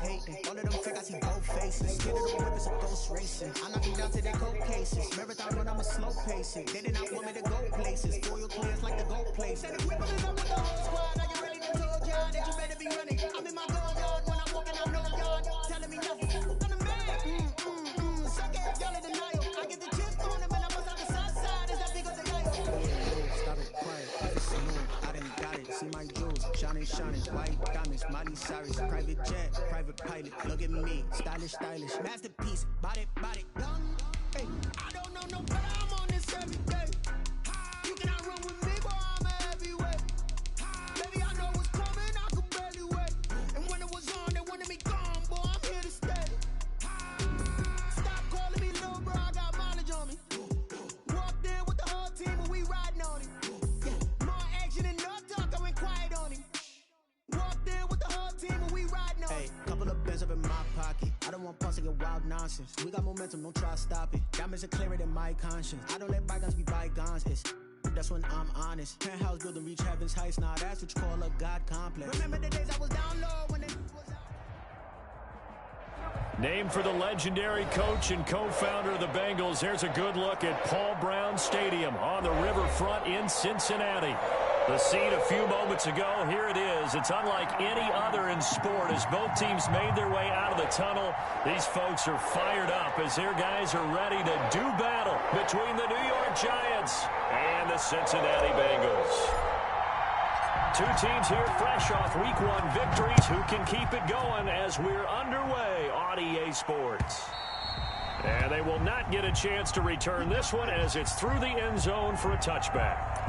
hating. All of them fake, I see both faces. Get it on whip, it's a ghost racing. I knock them down to their cold cases. Marathon run, I'ma slow pace it. They did not want me to go places. Foil clears like the gold place. Said if we pulling up with the whole squad, are you ready to told y'all that you better be running? I'm in my gun yard when I'm walking out no yard. Telling me nothing. I'm the man. Suck it, y'all in denial. I get the chip on him and I bust out the south side. Is that big of denial? Stop it, quiet. It's new. I done got it. See my jewels. Shining. White diamonds. Miley Cyrus. Private jet. Private pilot. Look at me. Stylish. Masterpiece. Body. Young. Hey, I don't know no better. I'm on this every day. You cannot run with me, boy. I'm a heavyweight. Baby, I know what's coming. I could barely wait. And when it was on, they wanted me gone, boy. I'm here to stay. Stop calling me little bro. I got mileage on me. Walked in with the whole team and we riding on him. Yeah, more action and no talk. I went quiet on him. Walked in with the whole team and we riding on him. Hey, couple of bands up in my pocket. I don't want pumps to get wild nonsense. We got momentum, don't try to stop it. Diamonds are clearer than my conscience. I don't let bygones be bygones. That's when I'm honest. Penthouse building reach heaven's heights. Nah, that's what you call a God complex. Remember the days I was down low when it was out. Named for the legendary coach and co-founder of the Bengals, here's a good look at Paul Brown Stadium on the riverfront in Cincinnati. The scene a few moments ago, here it is. It's unlike any other in sport as both teams made their way out of the tunnel. These folks are fired up as their guys are ready to do battle between the New York Giants and the Cincinnati Bengals. Two teams here fresh off Week 1 victories. Who can keep it going as we're underway on EA Sports? And they will not get a chance to return this one as it's through the end zone for a touchback.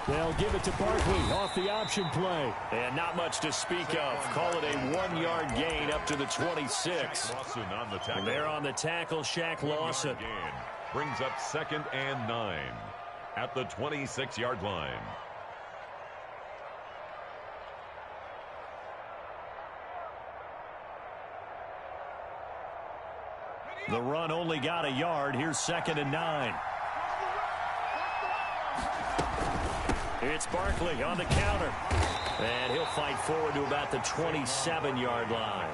They'll give it to Barkley off the option play. And not much to speak of. Call it a 1-yard gain up to the 26. Lawson on the tackle. There on the tackle, Shaq Lawson. Brings up 2nd and 9 at the 26-yard line. The run only got a yard. Here's 2nd and 9. It's Barkley on the counter. And he'll fight forward to about the 27-yard line.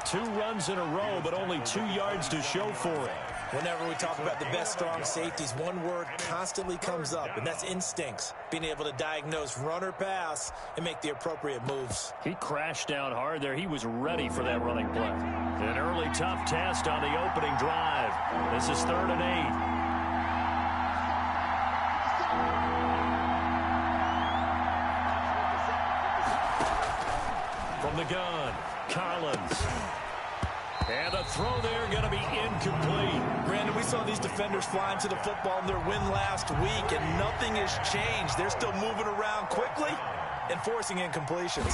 2 runs in a row, but only 2 yards to show for it. Whenever we talk about the best strong safeties, one word constantly comes up, and that's instincts. Being able to diagnose run or pass and make the appropriate moves. He crashed down hard there. He was ready for that running play. An early tough test on the opening drive. This is 3rd and 8. From the gun, Collins. And the throw there going to be incomplete. Brandon, we saw these defenders flying to the football in their win last week, and nothing has changed. They're still moving around quickly and forcing incompletions.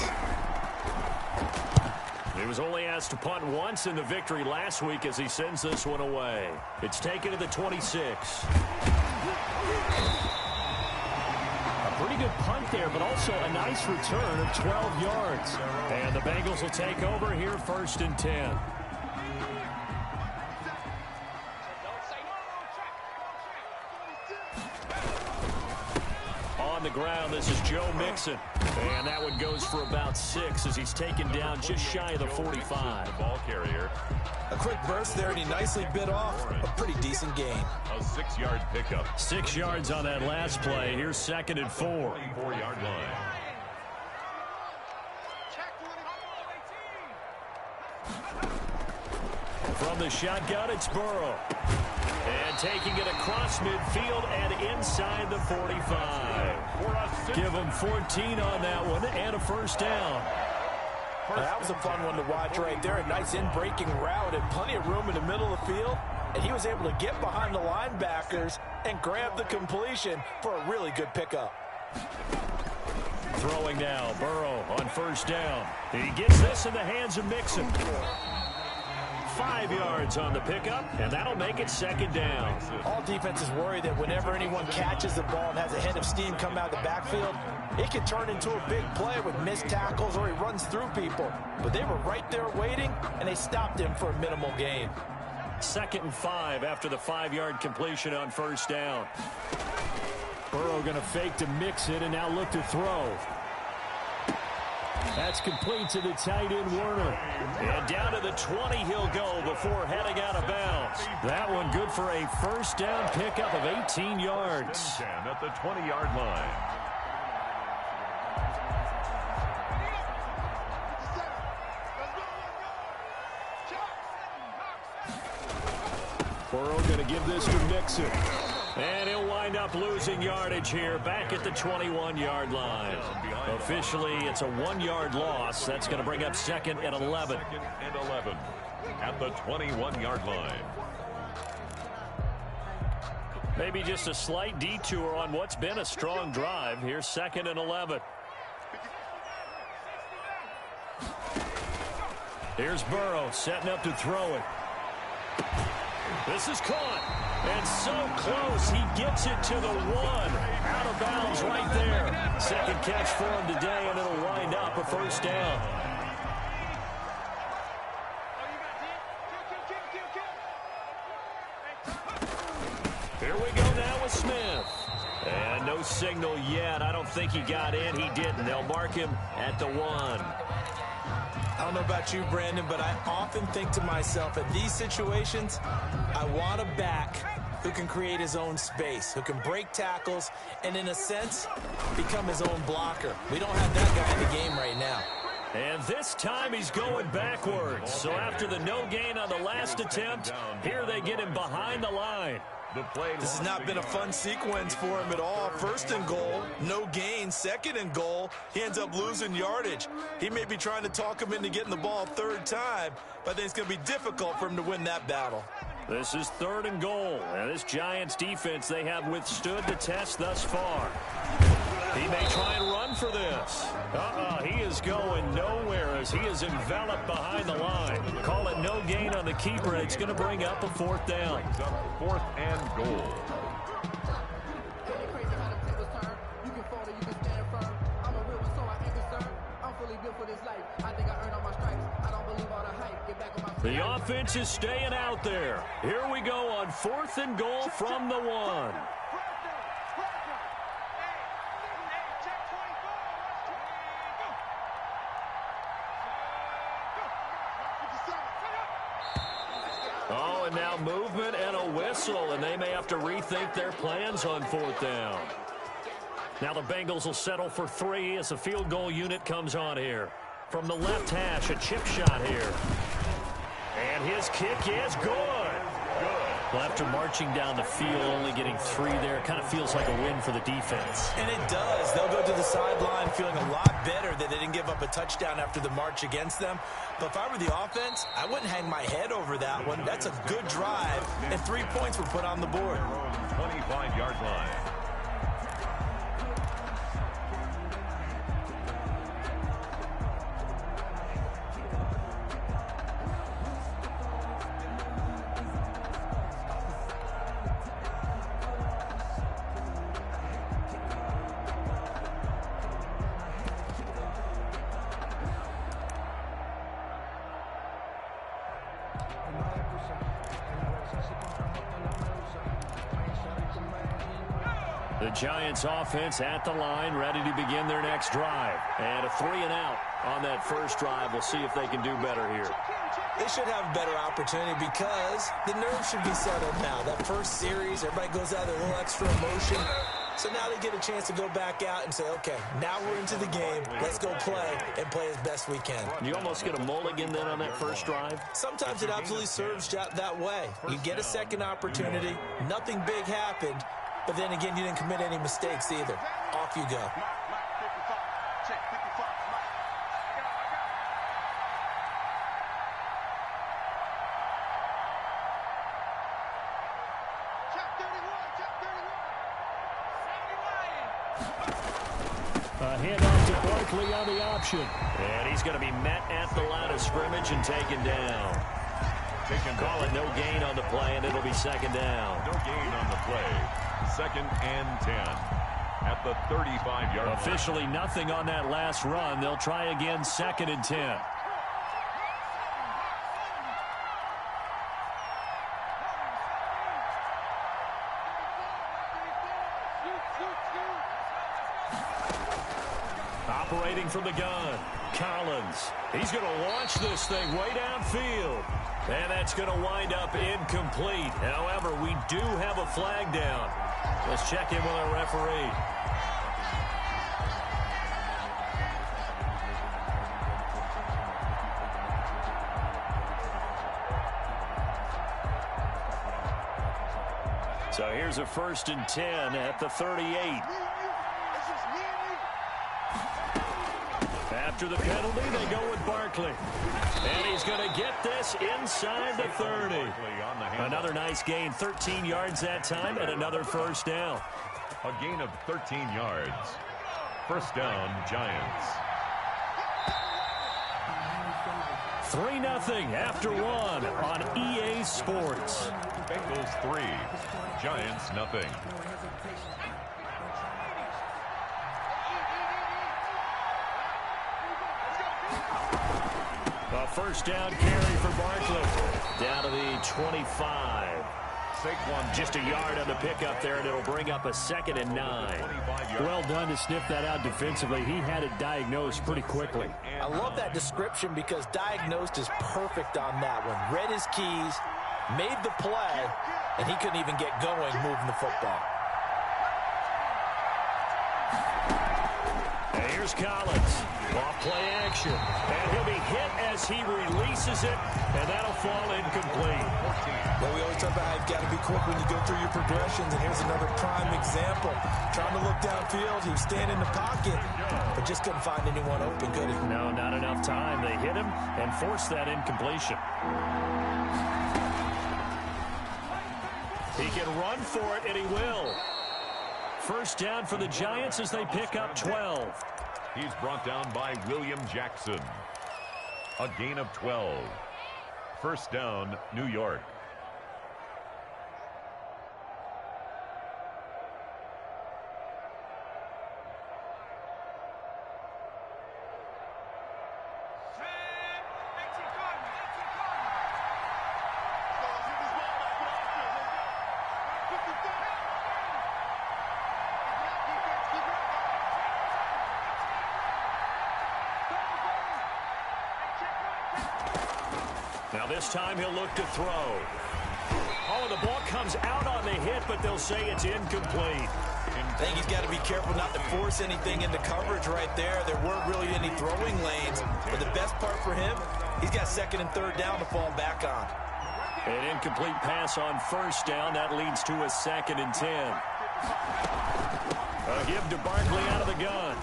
He was only asked to punt once in the victory last week as he sends this one away. It's taken to the 26. Pretty good punt there, but also a nice return of 12 yards. And the Bengals will take over here 1st and 10. On the ground, this is Joe Mixon. And that one goes for about 6 as he's taken down just shy of the 45. The ball carrier. A quick burst there, and he nicely bit off a pretty decent gain. A 6-yard pickup. 6 yards on that last play. Here's 2nd and 4. 4-yard line. From the shotgun, it's Burrow. And taking it across midfield and inside the 45. Give him 14 on that one and a 1st down. That was a fun one to watch right there. A nice in-breaking route and plenty of room in the middle of the field. And he was able to get behind the linebackers and grab the completion for a really good pickup. Throwing now, Burrow on 1st down. He gets this in the hands of Mixon. 5 yards on the pickup, and that'll make it second down. All defenses worry that whenever anyone catches the ball and has a head of steam come out of the backfield, it can turn into a big play with missed tackles or he runs through people. But they were right there waiting, and they stopped him for a minimal gain. 2nd and 5 after the 5-yard completion on first down. Burrow going to fake to mix it and now look to throw. That's complete to the tight end, Werner. And down to the 20 he'll go before heading out of bounds. That one good for a first down pickup of 18 yards. 10 at the 20-yard line. Burrow going to give this to Mixon. And he'll wind up losing yardage here back at the 21-yard line. Officially, it's a 1-yard loss. That's going to bring up 2nd and 11. 2nd and 11 at the 21-yard line. Maybe just a slight detour on what's been a strong drive. Here's 2nd and 11. Here's Burrow setting up to throw it. This is caught, and so close, he gets it to the 1. Out of bounds right there. 2nd catch for him today, and it'll wind up a first down. Here we go now with Smith. And no signal yet. I don't think he got in. He didn't. They'll mark him at the 1. I don't know about you, Brandon, but I often think to myself, in these situations, I want a back who can create his own space, who can break tackles, and in a sense, become his own blocker. We don't have that guy in the game right now. And this time he's going backwards. So after the no gain on the last attempt, here they get him behind the line. This has not been a fun sequence for him at all. 1st and goal, no gain. 2nd and goal, he ends up losing yardage. He may be trying to talk him into getting the ball 3rd time, but I think it's going to be difficult for him to win that battle. This is 3rd and goal. And this Giants defense, they have withstood the test thus far. He may try and run for this. He is going nowhere as he is enveloped behind the line. Call it no gain on the keeper, and it's going to bring up a 4th down. 4th and goal. The offense is staying out there. Here we go on 4th and goal from the 1. Oh, and now movement and a whistle, and they may have to rethink their plans on 4th down. Now the Bengals will settle for 3 as the field goal unit comes on here. From the left hash, a chip shot here. And his kick is good. Well, after marching down the field, only getting 3 there, it kind of feels like a win for the defense. And it does. They'll go to the sideline feeling a lot better that they didn't give up a touchdown after the march against them. But if I were the offense, I wouldn't hang my head over that one. That's a good drive, and 3 points were put on the board. 25-yard line. The Giants offense at the line, ready to begin their next drive. And a 3 and out on that first drive. We'll see if they can do better here. They should have a better opportunity because the nerves should be settled now. That first series, everybody goes out with a little extra emotion. So now they get a chance to go back out and say, okay, now we're into the game. Let's go play and play as best we can. You almost get a mulligan then on that first drive? Sometimes it absolutely serves that way. You get a second opportunity. Nothing big happened. But then again, you didn't commit any mistakes either. Off you go. A handoff to Barkley on the option. And he's going to be met at the line of scrimmage and taken down. Call it no gain on the play, and it'll be second down. No gain on the play. 2nd and 10 at the 35-yard line. Officially nothing on that last run. They'll try again 2nd and 10. Operating from the gun, Collins. He's going to launch this thing way downfield. And that's going to wind up incomplete. However, we do have a flag down. Let's check in with our referee. So here's a 1st and 10 at the 38. After the penalty, they go with Barkley. And he's going to get this inside the 30. Another nice gain, 13 yards that time, and another 1st down. A gain of 13 yards. 1st down, Giants. 3-0 after 1 on EA Sports. Bengals 3, Giants nothing. A 1st down carry for Barkley. Down to the 25. Just a yard on the pickup there, and it'll bring up a 2nd and 9. Well done to sniff that out defensively. He had it diagnosed pretty quickly. I love that description because diagnosed is perfect on that one. Read his keys, made the play, and he couldn't even get going moving the football. And here's Collins. Off play action. And he'll be hit as he releases it, and that'll fall incomplete. Well, we always talk about how you've got to be quick when you go through your progressions, and here's another prime example. Trying to look downfield, he was standing in the pocket, but just couldn't find anyone open, could he? No, not enough time. They hit him and forced that incompletion. He can run for it, and he will. 1st down for the Giants as they pick up 12. He's brought down by William Jackson. A gain of 12. 1st down, New York. Now this time he'll look to throw. Oh, the ball comes out on the hit, but they'll say it's incomplete. I think he's got to be careful not to force anything into coverage right there. There weren't really any throwing lanes. But the best part for him, he's got 2nd and 3rd down to fall back on. An incomplete pass on 1st down. That leads to a 2nd and 10. A give to Barkley out of the gun.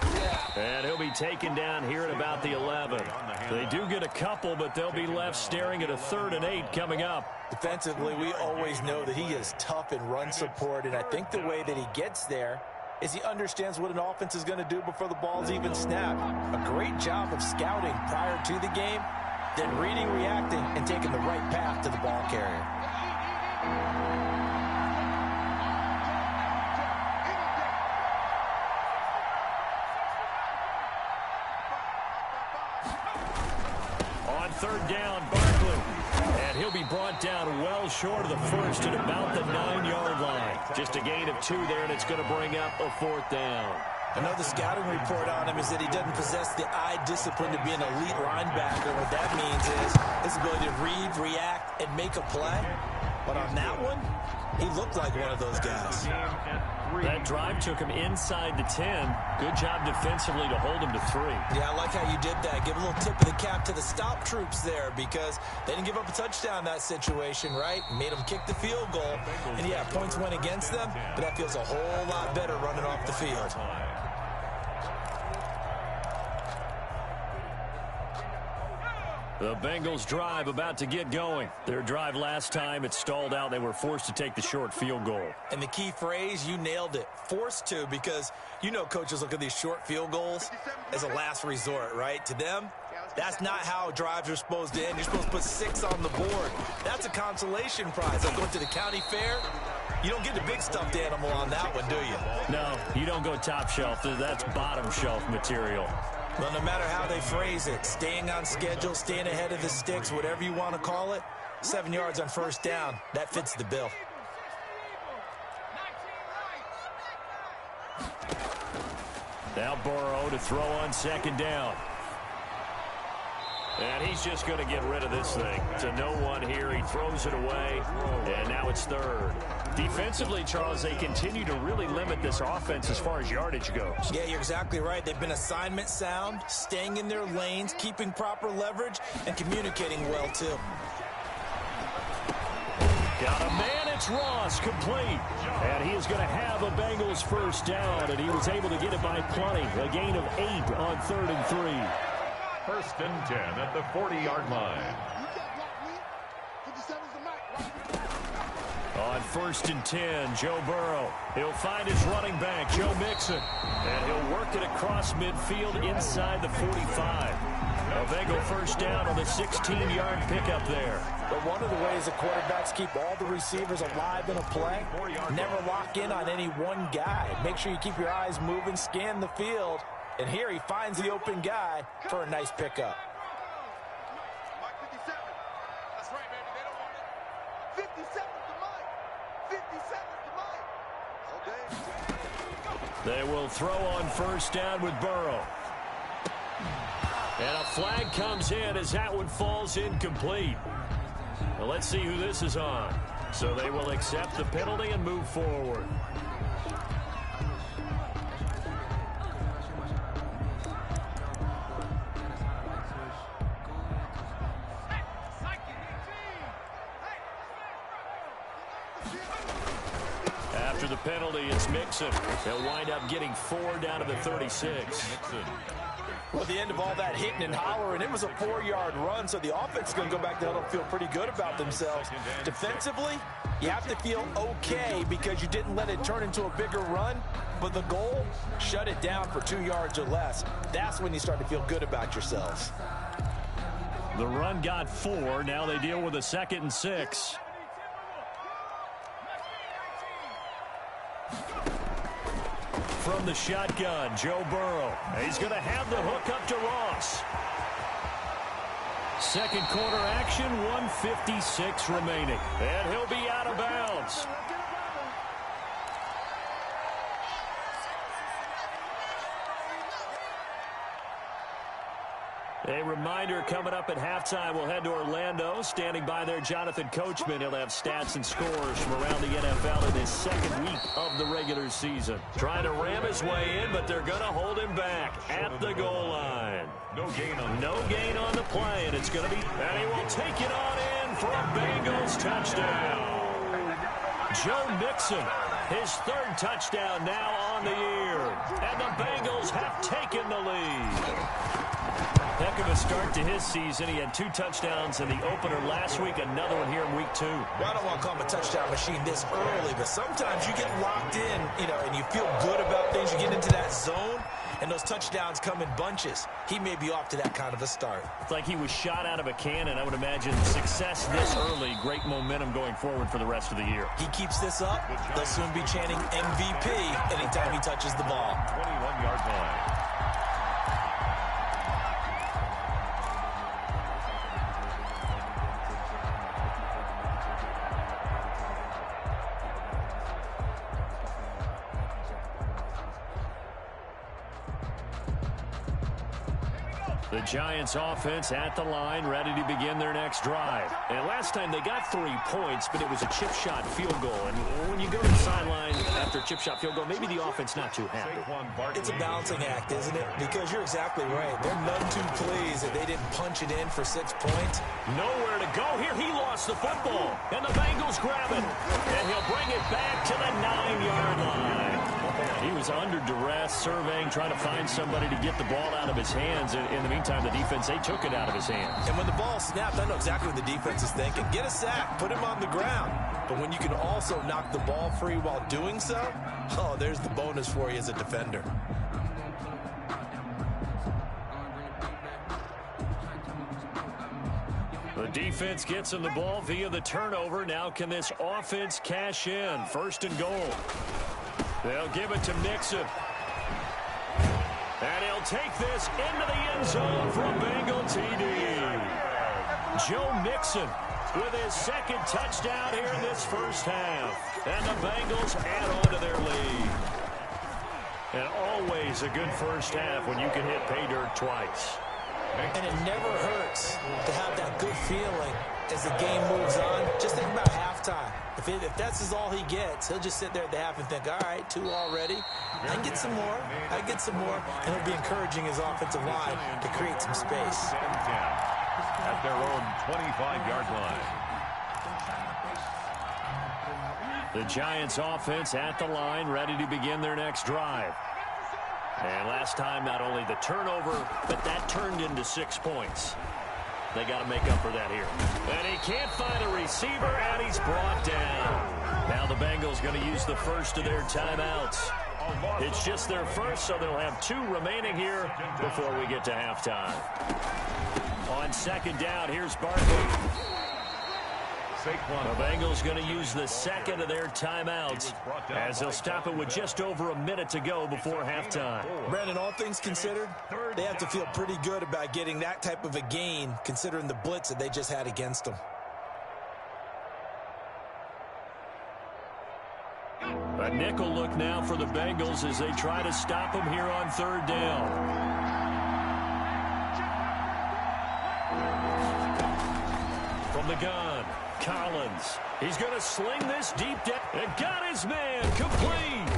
And he'll be taken down here at about the 11. They do get a couple, but they'll be left staring at a 3rd and 8 coming up. Defensively, we always know that he is tough in run support, and I think the way that he gets there is he understands what an offense is going to do before the ball's even snapped. A great job of scouting prior to the game, then reading, reacting, and taking the right path to the ball carrier. On 3rd down, Barkley. And he'll be brought down well short of the 1st at about the 9-yard line. Just a gain of 2 there, and it's going to bring up a 4th down. I know the scouting report on him is that he doesn't possess the eye discipline to be an elite linebacker. What that means is his ability to read, react, and make a play. But on that one, he looked like one of those guys. That drive took him inside the 10. Good job defensively to hold him to 3. Yeah, I like how you did that. Give a little tip of the cap to the stop troops there because they didn't give up a touchdown in that situation, right? Made them kick the field goal. And, yeah, points went against them, but that feels a whole lot better running off the field. The Bengals drive about to get going. Their drive last time, it stalled out. They were forced to take the short field goal. And the key phrase, you nailed it, forced to, because you know coaches look at these short field goals as a last resort, right? To them, That's not how drives are supposed to end. You're supposed to put 6 on the board. That's a consolation prize. Like going to the county fair, you don't get the big stuffed animal on that one, do you? No, you don't go top shelf. That's bottom shelf material. Well, no matter how they phrase it, staying on schedule, staying ahead of the sticks, whatever you want to call it, 7 yards on first down, that fits the bill. Now Burrow to throw on second down. And he's just going to get rid of this thing. To no one here. He throws it away, and now it's third. Defensively, Charles, they continue to really limit this offense as far as yardage goes. Yeah, you're exactly right. They've been assignment sound, staying in their lanes, keeping proper leverage, and communicating well, too. Got a man, it's Ross, complete. And he is going to have a Bengals first down, and he was able to get it by plenty. A gain of 8 on 3rd and 3. First and 10 at the 40-yard line. On 1st and 10, Joe Burrow. He'll find his running back, Joe Mixon. And he'll work it across midfield inside the 45. A Bengal first down on the 16-yard pickup there. But one of the ways that quarterbacks keep all the receivers alive in a play, never lock in on any one guy. Make sure you keep your eyes moving, scan the field. And here he finds the open guy for a nice pickup. That's right, baby. They don't want it. 50 seconds to Mike. 50 seconds to Mike. Okay. They will throw on first down with Burrow. And a flag comes in as that one falls incomplete. Well, let's see who this is on. So they will accept the penalty and move forward. After the penalty, it's Mixon. They'll wind up getting 4 down to the 36. Well, at the end of all that hitting and hollering, it was a 4-yard run, so the offense is going to go back there and feel pretty good about themselves. Defensively, you have to feel okay because you didn't let it turn into a bigger run, but the goal, shut it down for 2 yards or less. That's when you start to feel good about yourselves. The run got 4. Now they deal with a 2nd and 6. From the shotgun, Joe Burrow. He's going to have the hook up to Ross. Second quarter action, 1:56 remaining. And he'll be out of bounds. A reminder coming up at halftime, we'll head to Orlando. Standing by there, Jonathan Coachman. He'll have stats and scores from around the NFL in his 2nd week of the regular season. Trying to ram his way in, but they're going to hold him back at the goal line. No gain on the play, and it's going to be, and he will take it on in for a Bengals touchdown. Joe Mixon, his 3rd touchdown now on the year. And the Bengals have taken the lead. Heck of a start to his season. He had 2 touchdowns in the opener last week, another one here in week 2. Well, I don't want to call him a touchdown machine this early, but sometimes you get locked in, and you feel good about things. You get into that zone, and those touchdowns come in bunches. He may be off to that kind of a start. It's like he was shot out of a cannon. I would imagine success this early, great momentum going forward for the rest of the year. He keeps this up, they'll soon be chanting MVP anytime he touches the ball. 21-yard line. The Giants offense at the line, ready to begin their next drive. And last time they got 3 points, but it was a chip shot field goal. And when you go to the sideline after a chip shot field goal, maybe the offense not too happy. It's a balancing act, isn't it? Because you're exactly right. They're none too pleased that they didn't punch it in for 6 points. Nowhere to go here. He lost the football. And the Bengals grab it. And he'll bring it back to the 9-yard line. He was under duress, surveying, trying to find somebody to get the ball out of his hands. In the meantime, the defense, they took it out of his hands. And when the ball snapped, I know exactly what the defense is thinking. Get a sack, put him on the ground. But when you can also knock the ball free while doing so, oh, there's the bonus for you as a defender. The defense gets him the ball via the turnover. Now can this offense cash in? First and goal. They'll give it to Mixon. And he'll take this into the end zone for a Bengal TD. Joe Mixon with his second touchdown here in this first half. And the Bengals add on to their lead. And always a good first half when you can hit pay dirt twice. And it never hurts to have that good feeling as the game moves on. Just think about halftime. If that's all he gets, he'll just sit there at the half and think, all right, 2 already. I can get some more. I get some more. And he'll be encouraging his offensive line to create some space. At their own 25-yard line. The Giants offense at the line, ready to begin their next drive. And last time, not only the turnover, but that turned into 6 points. They got to make up for that here. And he can't find a receiver, and he's brought down. Now the Bengals going to use the first of their timeouts. It's just their first, so they'll have 2 remaining here before we get to halftime. On second down, here's Barkley. The Bengals going to use the second of their timeouts as they'll stop it with just over a minute to go before halftime. Brandon, all things considered, they have to feel pretty good about getting that type of a gain considering the blitz that they just had against them. A nickel look now for the Bengals as they try to stop them here on third down. From the gun, Collins. He's going to sling this deep down. And got his man complete.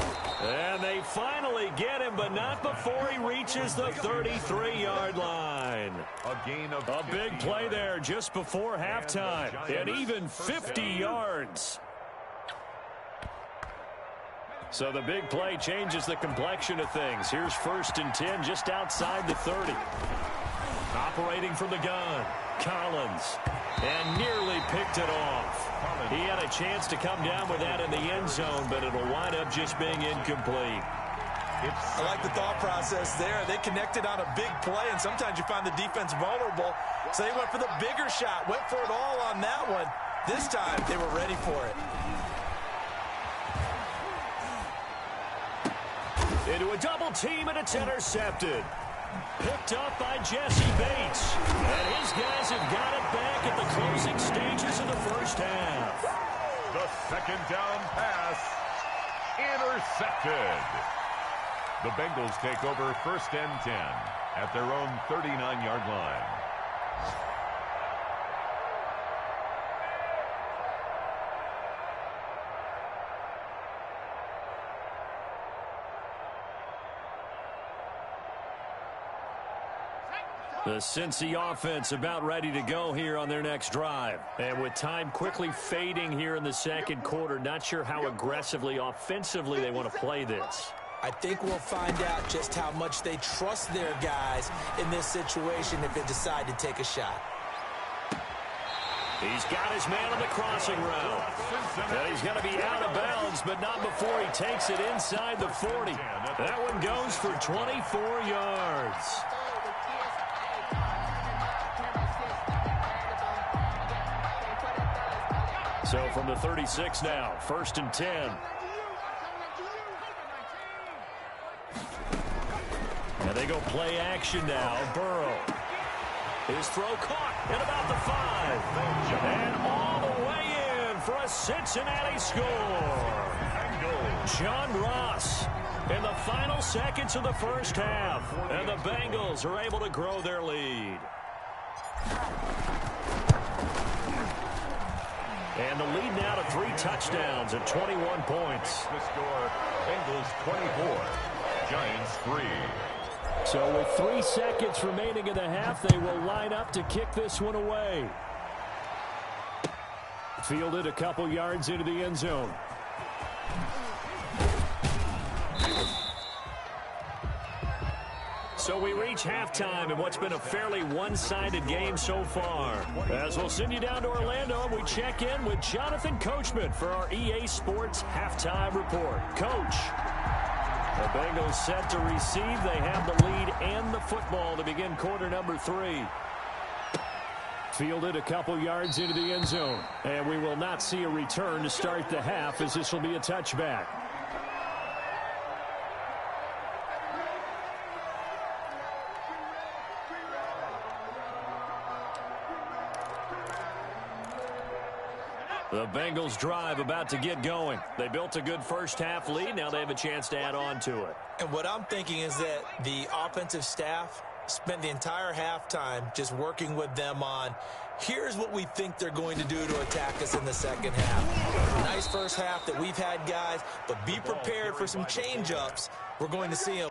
And they finally get him, but not before he reaches the 33-yard line. A big play there just before halftime. And even 50 yards. So the big play changes the complexion of things. Here's 1st and 10 just outside the 30. Operating from the gun, Collins. And nearly picked it off. He had a chance to come down with that in the end zone, but it'll wind up just being incomplete. I like the thought process there. They connected on a big play, and sometimes you find the defense vulnerable. So they went for the bigger shot, went for it all on that one. This time, they were ready for it. Into a double team, and it's intercepted. Picked up by Jesse Bates. And his guys have got it back at the closing stages of the first half. The second down pass intercepted. The Bengals take over 1st and 10 at their own 39-yard line. The Cincy offense about ready to go here on their next drive. And with time quickly fading here in the second quarter, not sure how aggressively, offensively they want to play this. I think we'll find out just how much they trust their guys in this situation if they decide to take a shot. He's got his man on the crossing route. And he's going to be out of bounds, but not before he takes it inside the 40. That one goes for 24 yards. So from the 36 now, 1st and 10. And they go play action now. Burrow. His throw caught at about the 5. And all the way in for a Cincinnati score. John Ross in the final seconds of the first half. And the Bengals are able to grow their lead. And the lead now to 3 touchdowns and 21 points. The score, Bengals 24, Giants 3. So with 3 seconds remaining in the half, they will line up to kick this one away. Fielded a couple yards into the end zone. So we reach halftime in what's been a fairly one-sided game so far. As we'll send you down to Orlando, and we check in with Jonathan Coachman for our EA Sports Halftime Report. Coach, the Bengals set to receive. They have the lead and the football to begin quarter number 3. Fielded a couple yards into the end zone. And we will not see a return to start the half, as this will be a touchback. The Bengals drive about to get going. They built a good first-half lead. Now they have a chance to add on to it. And what I'm thinking is that the offensive staff spent the entire halftime just working with them on, here's what we think they're going to do to attack us in the second half. Nice first half that we've had, guys, but be prepared for some change-ups. We're going to see them.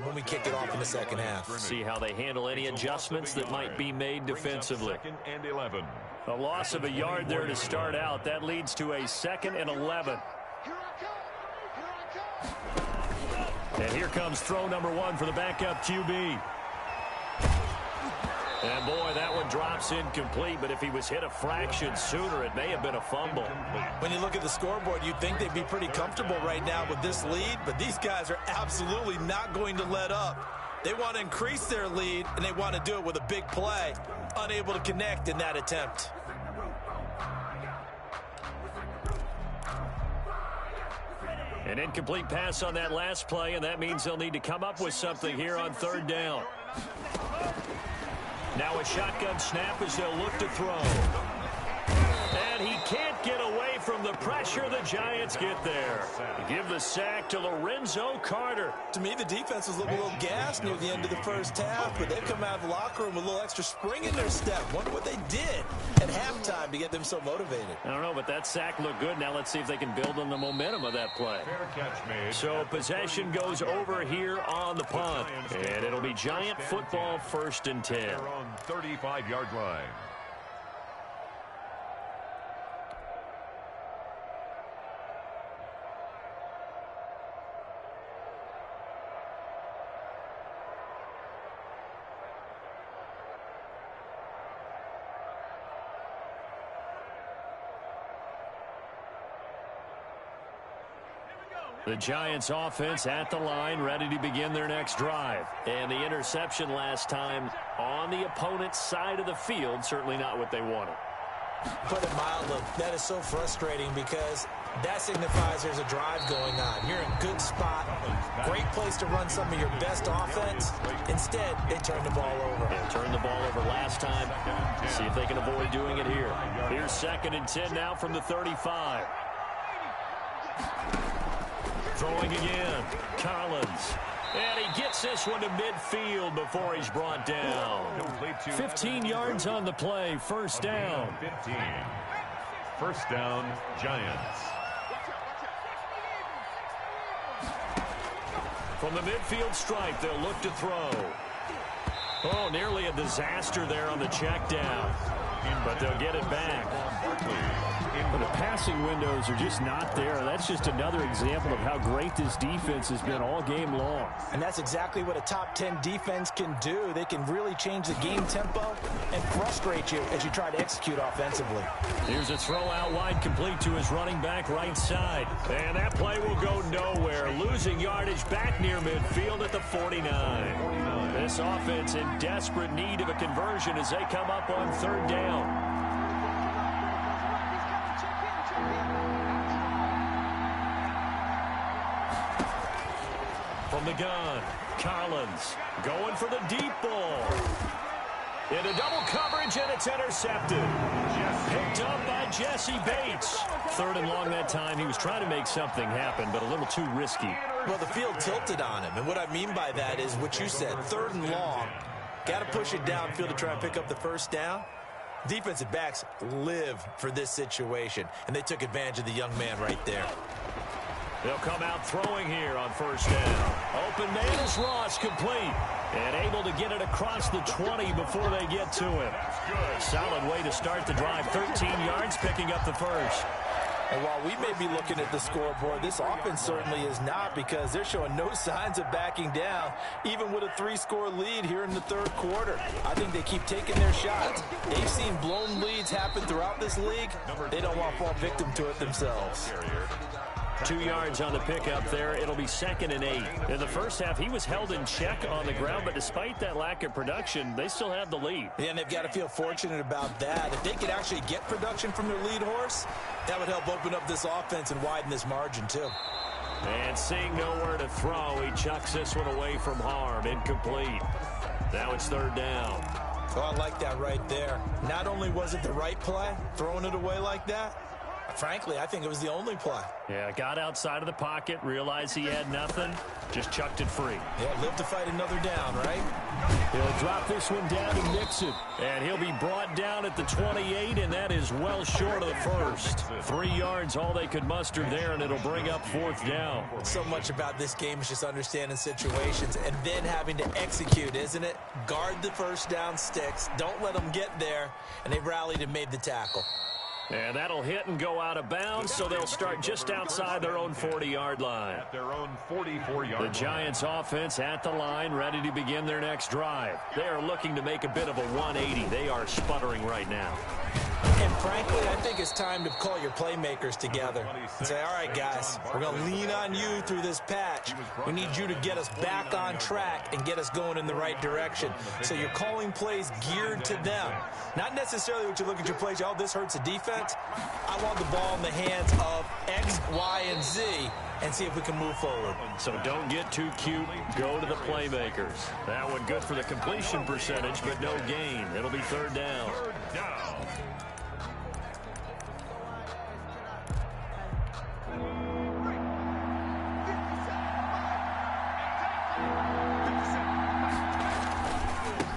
When we kick it off in the second half. See how they handle any adjustments that might be made defensively. 2nd and 11. A loss of a yard there to start out. That leads to a 2nd and 11. And here comes throw number 1 for the backup QB. And boy, that one drops incomplete, but if he was hit a fraction sooner, it may have been a fumble. When you look at the scoreboard, you'd think they'd be pretty comfortable right now with this lead, but these guys are absolutely not going to let up. They want to increase their lead, and they want to do it with a big play. Unable to connect in that attempt. An incomplete pass on that last play, and that means they'll need to come up with something here on 3rd down. Now a shotgun snap as they'll look to throw. And he can't get away from the pressure. The Giants get there. Give the sack to Lorenzo Carter. To me, the defense was looking a little gassed near the end of the first half, but they've come out of the locker room with a little extra spring in their step. Wonder what they did at halftime to get them so motivated. I don't know, but that sack looked good. Now let's see if they can build on the momentum of that play. Fair catch made. So possession goes over here on the punt. And it'll be Giant football 1st and 10. They're on 35-yard line. The Giants offense at the line, ready to begin their next drive. And the interception last time on the opponent's side of the field, certainly not what they wanted. Put it mildly, that is so frustrating because that signifies there's a drive going on. You're in a good spot, great place to run some of your best offense. Instead, they turn the ball over. They turned the ball over last time. See if they can avoid doing it here. Here's 2nd and 10 now from the 35. Throwing again, Collins. And he gets this one to midfield before he's brought down. 15 yards on the play, 1st down. 15. 1st down, Giants. From the midfield stripe, they'll look to throw. Oh, nearly a disaster there on the check down. But they'll get it back. But the passing windows are just not there. That's just another example of how great this defense has been all game long. And that's exactly what a top 10 defense can do. They can really change the game tempo and frustrate you as you try to execute offensively. Here's a throw out wide, complete to his running back right side. And that play will go nowhere. Losing yardage back near midfield at the 49. This offense in desperate need of a conversion as they come up on 3rd down. From the gun, Collins going for the deep ball. Into double coverage, and it's intercepted. Picked up by Jesse Bates. 3rd and long that time. He was trying to make something happen, but a little too risky. Well, the field tilted on him, and what I mean by that is what you said, 3rd and long. Got to push it downfield to try and pick up the 1st down. Defensive backs live for this situation, and they took advantage of the young man right there. They'll come out throwing here on 1st down. Open man is Ross, complete. And able to get it across the 20 before they get to him. Solid way to start the drive. 13 yards, picking up the 1st. And while we may be looking at the scoreboard, this offense certainly is not, because they're showing no signs of backing down, even with a 3-score lead here in the 3rd quarter. I think they keep taking their shots. They've seen blown leads happen throughout this league. They don't want to fall victim to it themselves. 2 yards on the pickup there. It'll be 2nd and 8. In the first half, he was held in check on the ground, but despite that lack of production, they still have the lead. Yeah, and they've got to feel fortunate about that. If they could actually get production from their lead horse, that would help open up this offense and widen this margin too. And seeing nowhere to throw, he chucks this one away from harm. Incomplete. Now it's 3rd down. Oh, I like that right there. Not only was it the right play, throwing it away like that, frankly, I think it was the only play. Yeah, got outside of the pocket, realized he had nothing, just chucked it free. Yeah, live to fight another down, right? He'll drop this one down to Nixon, and he'll be brought down at the 28, and that is well short of the first. 3 yards, all they could muster there, and it'll bring up 4th down. So much about this game is just understanding situations and then having to execute, isn't it? Guard the first down sticks, don't let them get there, and they rallied and made the tackle. And that'll hit and go out of bounds, so they'll start just outside their own 40-yard line. At their own 44-yard line. The Giants offense at the line, ready to begin their next drive. They are looking to make a bit of a 180. They are sputtering right now. And frankly, I think it's time to call your playmakers together and say, all right, guys, we're going to lean on you through this patch. We need you to get us back on track and get us going in the right direction. So you're calling plays geared to them. Not necessarily what you look at your plays, oh, this hurts the defense. I want the ball in the hands of X, Y, and Z and see if we can move forward. So don't get too cute. Go to the playmakers. That one good for the completion percentage, but no gain. It'll be 3rd down. 3rd down.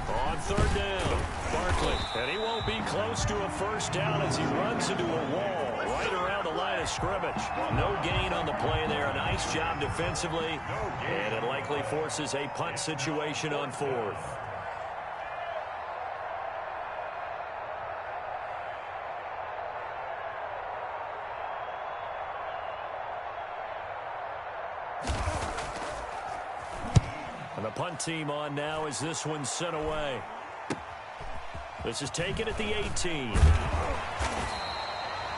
On 3rd down, Barkley. And he won't be close to a first down as he runs into a wall right around the line of scrimmage. No gain on the play there. A nice job defensively. And it likely forces a punt situation on 4th. And the punt team on now as this one's sent away. This is taken at the 18.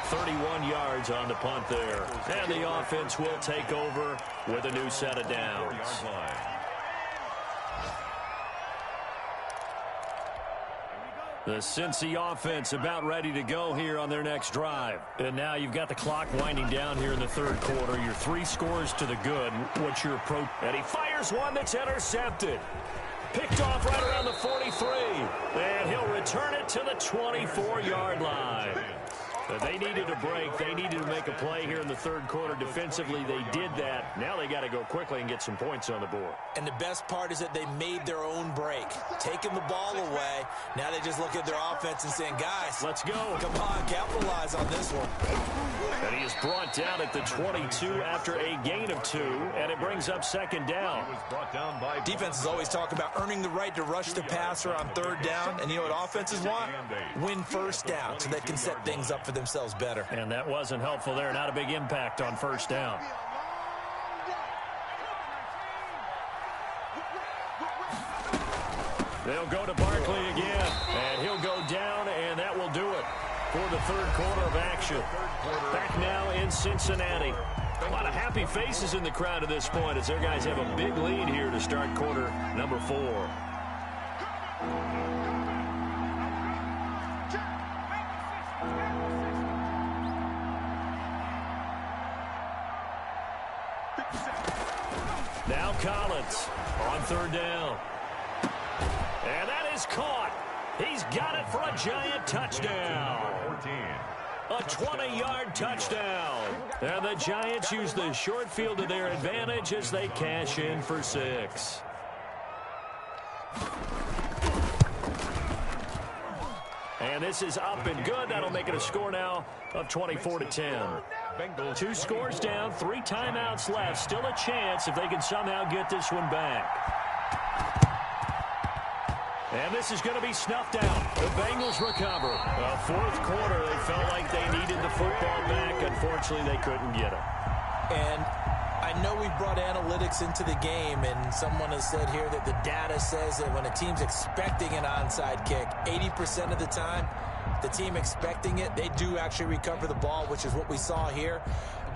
31 yards on the punt there. And the offense will take over with a new set of downs. The Cincy offense about ready to go here on their next drive. And now you've got the clock winding down here in the 3rd quarter. Your 3 scores to the good. What's your approach? And he fires one that's intercepted. Picked off right around the 43. And he'll return it to the 24-yard line. But they needed a break. They needed to make a play here in the 3rd quarter. Defensively, they did that. Now they got to go quickly and get some points on the board. And the best part is that they made their own break. Taking the ball away. Now they just look at their offense and saying, guys, let's go. Come on, capitalize on this one. And he is brought down at the 22 after a gain of 2. And it brings up 2nd down. Defenses always talk about earning the right to rush the passer on 3rd down. And you know what offenses want? Win first down so they can set things up for themselves better. And that wasn't helpful there. Not a big impact on 1st down. They'll go to Barkley again. And he'll go down, and that will do it for the 3rd quarter of action. Back now in Cincinnati. A lot of happy faces in the crowd at this point as their guys have a big lead here to start quarter number 4. Now Collins on 3rd down. And that is caught. He's got it for a giant touchdown. A 20-yard touchdown. And the Giants use the short field to their advantage as they cash in for 6. And this is up and good. That'll make it a score now of 24-10. 2 scores down, 3 timeouts left. Still a chance if they can somehow get this one back. And this is going to be snuffed out. The Bengals recover. 4th quarter, they felt like they needed the football back. Unfortunately, they couldn't get it. And I know we brought analytics into the game, and someone has said here that the data says that when a team's expecting an onside kick, 80% of the time, the team expecting it, they do actually recover the ball, which is what we saw here.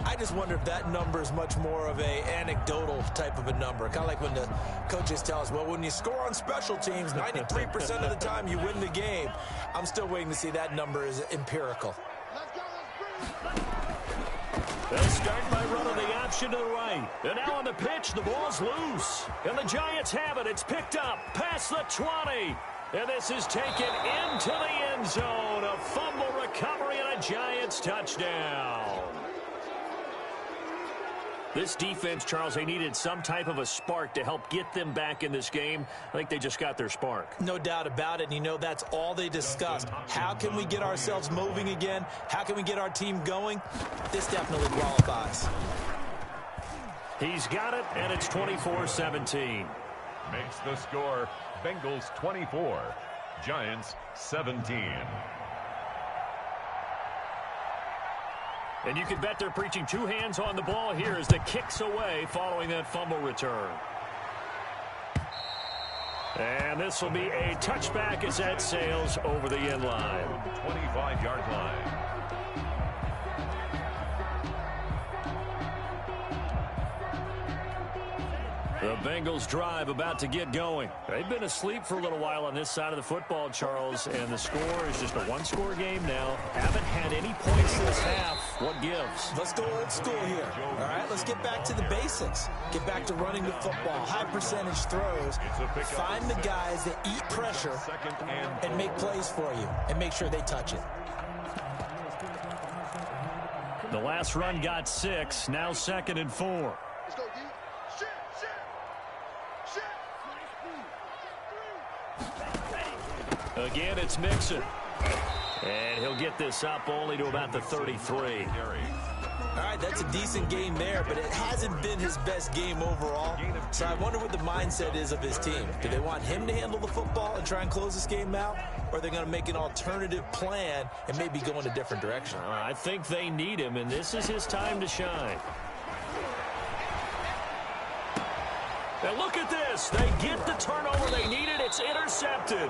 I just wonder if that number is much more of a anecdotal type of a number. Kind of like when the coaches tell us, well, when you score on special teams, 93% of the time you win the game. I'm still waiting to see that number is empirical. They start by running the option to the right. And now on the pitch, the ball's loose. And the Giants have it. It's picked up past the 20. And this is taken into the end zone. A fumble recovery and a Giants touchdown. This defense, Charles, they needed some type of a spark to help get them back in this game. I think they just got their spark. No doubt about it. And you know, that's all they discussed. How can we get ourselves moving again? How can we get our team going? This definitely qualifies. He's got it, and it's 24-17. Makes the score Bengals 24, Giants 17. And you can bet they're preaching two hands on the ball here as the kick's away following that fumble return. And this will be a touchback as that sails over the end line. 25-yard line. The Bengals drive about to get going. They've been asleep for a little while on this side of the football, Charles, and the score is just a one-score game now. Haven't had any points this half. What gives? Let's go old school here. All right, let's get back to the basics. Get back to running the football, high percentage throws. Find the guys that eat pressure and make plays for you and make sure they touch it. The last run got 6, now 2nd and 4. Let's go, D. Again, it's Mixon. And he'll get this up only to about the 33. All right, that's a decent game there, but it hasn't been his best game overall. So I wonder what the mindset is of his team. Do they want him to handle the football and try and close this game out? Or are they going to make an alternative plan and maybe go in a different direction? I think they need him, and this is his time to shine. And look at this. They get the turnover they needed. It's intercepted.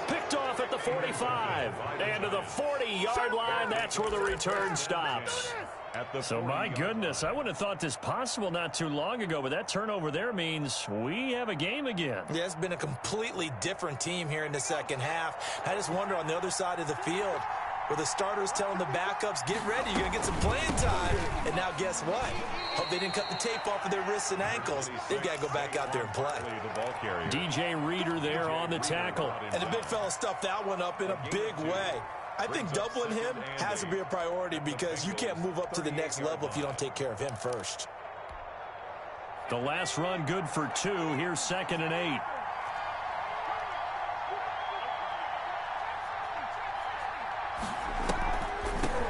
Picked off at the 45. And to the 40-yard line, that's where the return stops. So, my goodness, I wouldn't have thought this possible not too long ago, but that turnover there means we have a game again. Yeah, it's been a completely different team here in the second half. I just wonder on the other side of the field, where the starters telling the backups, get ready, you're going to get some playing time. And now guess what? Hope they didn't cut the tape off of their wrists and ankles. They've got to go back out there and play. DJ Reader there on the tackle. And the big fella stuffed that one up in a big way. I think doubling him has to be a priority because you can't move up to the next level if you don't take care of him first. The last run good for 2. Here's 2nd and 8.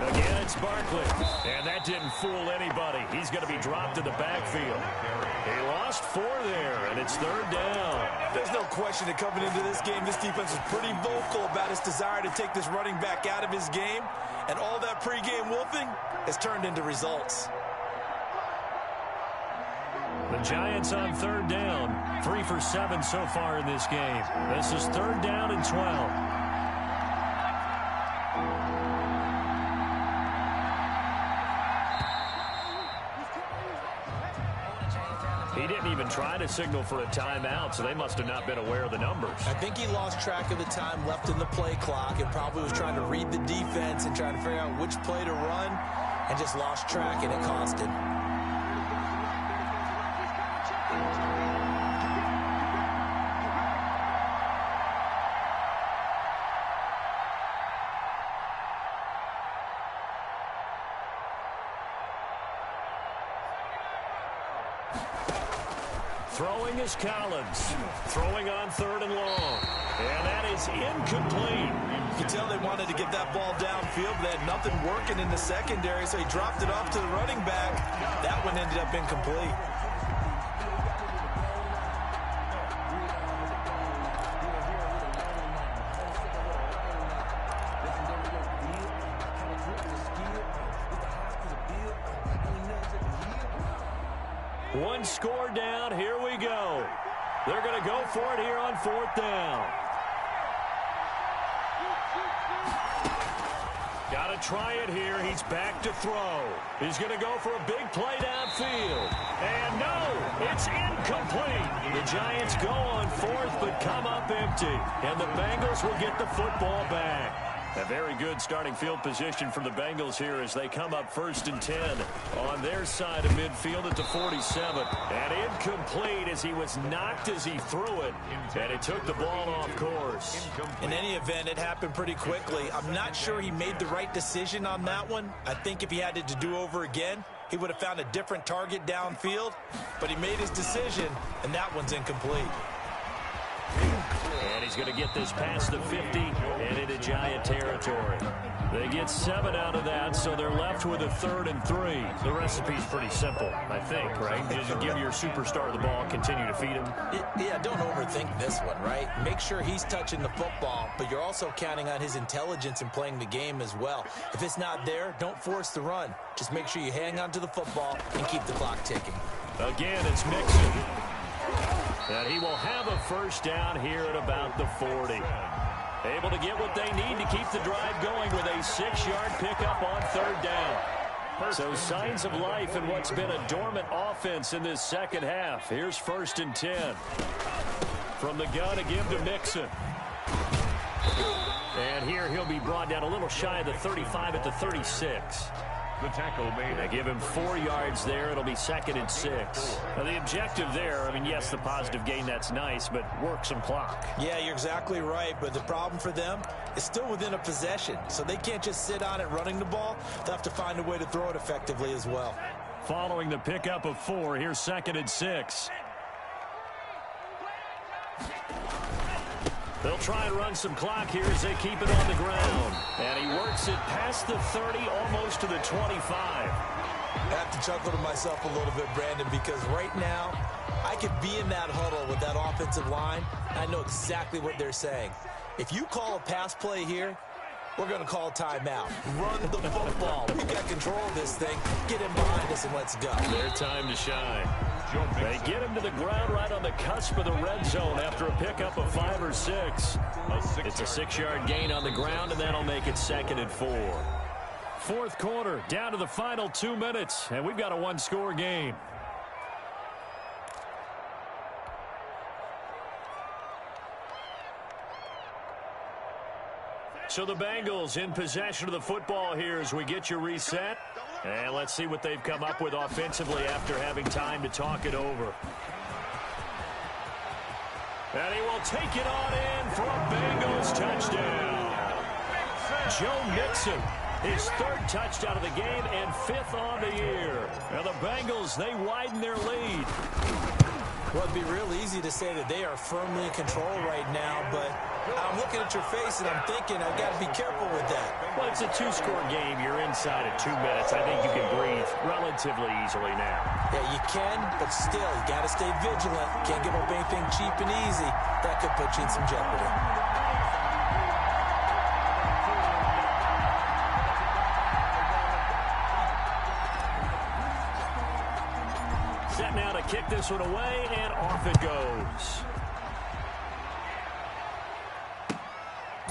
Again, it's Barkley. And that didn't fool anybody. He's going to be dropped in the backfield. He lost 4 there, and it's 3rd down. There's no question that coming into this game, this defense is pretty vocal about its desire to take this running back out of his game. And all that pregame wolfing has turned into results. The Giants on 3rd down. 3 for 7 so far in this game. This is 3rd down and 12. He didn't even try to signal for a timeout, so they must have not been aware of the numbers. I think he lost track of the time left in the play clock and probably was trying to read the defense and trying to figure out which play to run and just lost track, and it cost him. Throwing is Collins. Throwing on 3rd and long. And that is incomplete. You can tell they wanted to get that ball downfield, but they had nothing working in the secondary, so he dropped it off to the running back. That one ended up incomplete. One score down. Here we go. They're going to go for it here on 4th down. try it here. He's back to throw. He's going to go for a big play downfield. And no, it's incomplete. The Giants go on fourth but come up empty. And the Bengals will get the football back. A very good starting field position for the Bengals here as they come up 1st and 10 on their side of midfield at the 47. And incomplete as he was knocked as he threw it. And it took the ball off course. In any event, it happened pretty quickly. I'm not sure he made the right decision on that one. I think if he had it to do over again, he would have found a different target downfield. But he made his decision, and that one's incomplete. And he's going to get this past the 50 and into Giant territory. They get 7 out of that, so they're left with a 3rd and 3. The recipe's pretty simple, I think, right? Just give your superstar the ball, continue to feed him. Yeah, don't overthink this one, right? Make sure he's touching the football, but you're also counting on his intelligence in playing the game as well. If it's not there, don't force the run. Just make sure you hang on to the football and keep the clock ticking. Again, it's Mixon. And he will have a 1st down here at about the 40. Able to get what they need to keep the drive going with a 6-yard pickup on 3rd down. So signs of life in what's been a dormant offense in this second half. Here's 1st and 10. From the gun to give to Mixon. And here he'll be brought down a little shy of the 35 at the 36. The tackle made. They give him 4 yards there. It'll be 2nd and 6. Now, the objective there, I mean, yes, the positive gain, that's nice, but work some clock. Yeah, you're exactly right, but the problem for them is still within a possession, so they can't just sit on it running the ball. They'll have to find a way to throw it effectively as well. Following the pickup of 4, here's 2nd and 6. They'll try and run some clock here as they keep it on the ground. And he works it past the 30, almost to the 25. I have to chuckle to myself a little bit, Brandon, because right now I could be in that huddle with that offensive line. I know exactly what they're saying. If you call a pass play here, we're going to call timeout. Run the football. We've got control of this thing. Get him behind us and let's go. Their time to shine. They get him to the ground right on the cusp of the red zone after a pickup of 5 or 6. It's a 6-yard gain on the ground, and that'll make it 2nd and 4. 4th quarter, down to the final 2 minutes, and we've got a 1-score game. So the Bengals in possession of the football here as we get you reset. And let's see what they've come up with offensively after having time to talk it over. And he will take it on in for a Bengals touchdown. Joe Mixon, his 3rd touchdown of the game and 5th on the year. Now the Bengals, they widen their lead. Well, it'd be real easy to say that they are firmly in control right now, but I'm looking at your face and I'm thinking I've got to be careful with that. Well, it's a 2-score game. You're inside of 2 minutes. I think you can breathe relatively easily now. Yeah, you can, but still, you got to stay vigilant. Can't give up anything cheap and easy. That could put you in some jeopardy. Set now to kick this one away, and off it goes.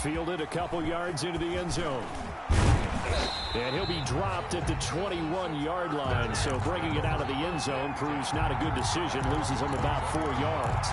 Fielded a couple yards into the end zone. And he'll be dropped at the 21-yard line, so bringing it out of the end zone proves not a good decision, loses him about 4 yards.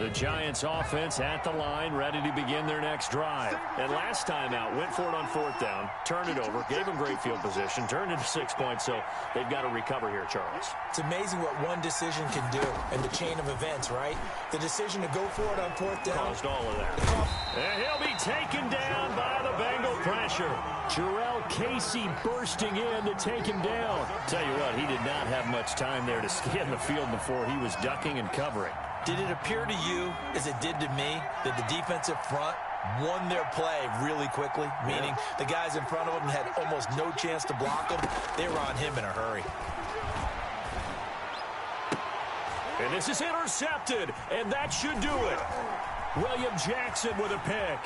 The Giants offense at the line, ready to begin their next drive. And last time out, went for it on 4th down, turned it over, gave them great field position, turned into 6 points, so they've got to recover here, Charles. It's amazing what one decision can do in the chain of events, right? The decision to go for it on 4th down. Caused all of that. And he'll be taken down by the Bengal pressure. Jarrell Casey bursting in to take him down. Tell you what, he did not have much time there to scan the field before he was ducking and covering. Did it appear to you, as it did to me, that the defensive front won their play really quickly? Meaning the guys in front of them had almost no chance to block them. They were on him in a hurry. And this is intercepted, and that should do it. William Jackson with a pick.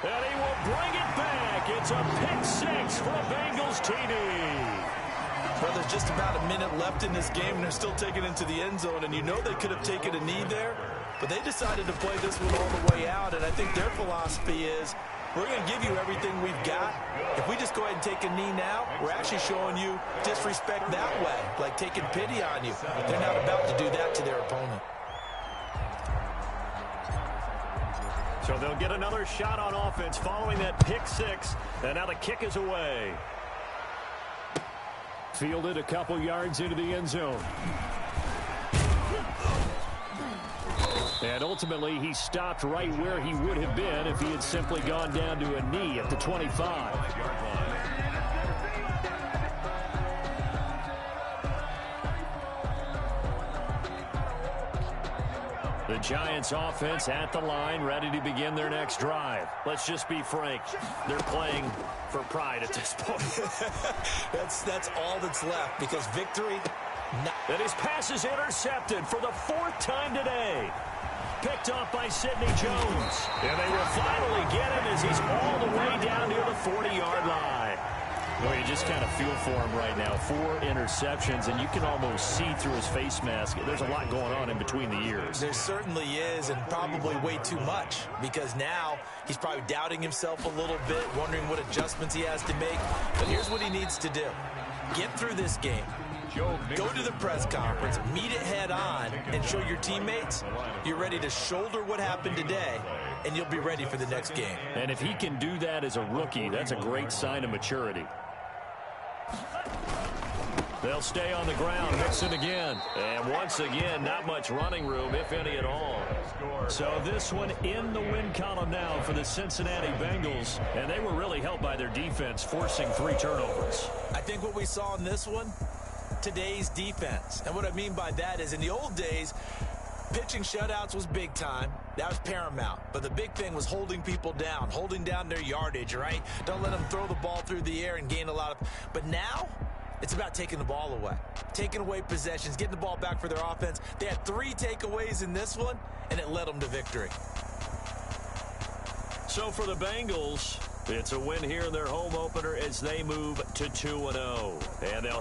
And he will bring it back. It's a pick six for the Bengals TD. Well, there's just about a minute left in this game, and they're still taking it into the end zone. And you know they could have taken a knee there, but they decided to play this one all the way out. And I think their philosophy is, we're going to give you everything we've got. If we just go ahead and take a knee now, we're actually showing you disrespect that way, like taking pity on you. They're not about to do that to their opponent. So they'll get another shot on offense following that pick six. And now the kick is away. Fielded a couple yards into the end zone. And ultimately, he stopped right where he would have been if he had simply gone down to a knee at the 25. The Giants offense at the line, ready to begin their next drive. Let's just be frank. They're playing for pride at this point. That's all that's left, because victory... And his pass is intercepted for the fourth time today. Picked off by Sidney Jones. And they will finally get him as he's all the way down near the 40-yard line. Well, you just kind of feel for him right now. 4 interceptions, and you can almost see through his face mask. There's a lot going on in between the ears. There certainly is, and probably way too much, because now he's probably doubting himself a little bit, wondering what adjustments he has to make. But here's what he needs to do. Get through this game. Go to the press conference, meet it head on, and show your teammates you're ready to shoulder what happened today, and you'll be ready for the next game. And if he can do that as a rookie, that's a great sign of maturity. They'll stay on the ground, mix it again. And once again, not much running room, if any at all. So this one in the win column now for the Cincinnati Bengals. And they were really helped by their defense, forcing 3 turnovers. I think what we saw in this one, today's defense. And what I mean by that is, in the old days, pitching shutouts was big time. That was paramount. But the big thing was holding people down, holding down their yardage, right? Don't let them throw the ball through the air and gain a lot of... But now, it's about taking the ball away. Taking away possessions, getting the ball back for their offense. They had 3 takeaways in this one, and it led them to victory. So for the Bengals, it's a win here in their home opener as they move to 2-0. And they'll hit